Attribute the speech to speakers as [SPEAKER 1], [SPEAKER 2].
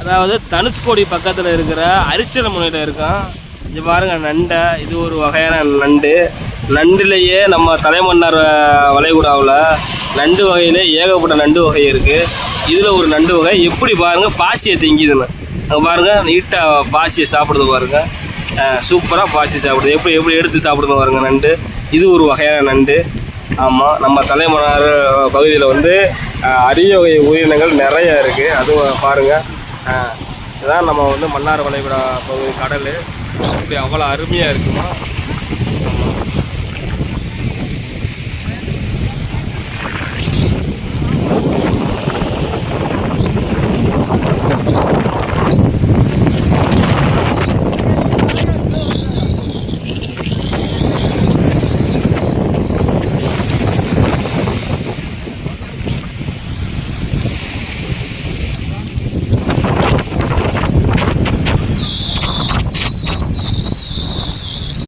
[SPEAKER 1] அதாவது தனுஷ்கோடி பக்கத்தில் இருக்கிற அரிச்சலமுனையில் இருக்கான். இது பாருங்கள் நண்டை, இது ஒரு வகையான நண்டு. நண்டுலேயே நம்ம தலைமன்னார் வளைகுடாவில் நண்டு வகையில் ஏகப்பட்ட நண்டு வகை இருக்குது. இதில் ஒரு நண்டு வகை எப்படி பாருங்கள் பாசியை திங்கிதுன்னு. அங்கே பாருங்கள் நீட்டாக பாசியை சாப்பிடுது பாருங்கள். சூப்பராக பாசி சாப்பிடுது. எப்படி எப்படி எடுத்து சாப்பிடுங்க பாருங்கள் நண்டு. இது ஒரு வகையான நண்டு. ஆமாம், நம்ம தலைமன்னார் பகுதியில் வந்து அரிய வகை உயிரினங்கள் நிறைய இருக்குது. அதுவும் பாருங்கள். இதுதான் நம்ம வந்து மன்னார் வளைகுடா பகுதி கடல். இப்படி அவ்வளோ அருமையாக இருக்குமா.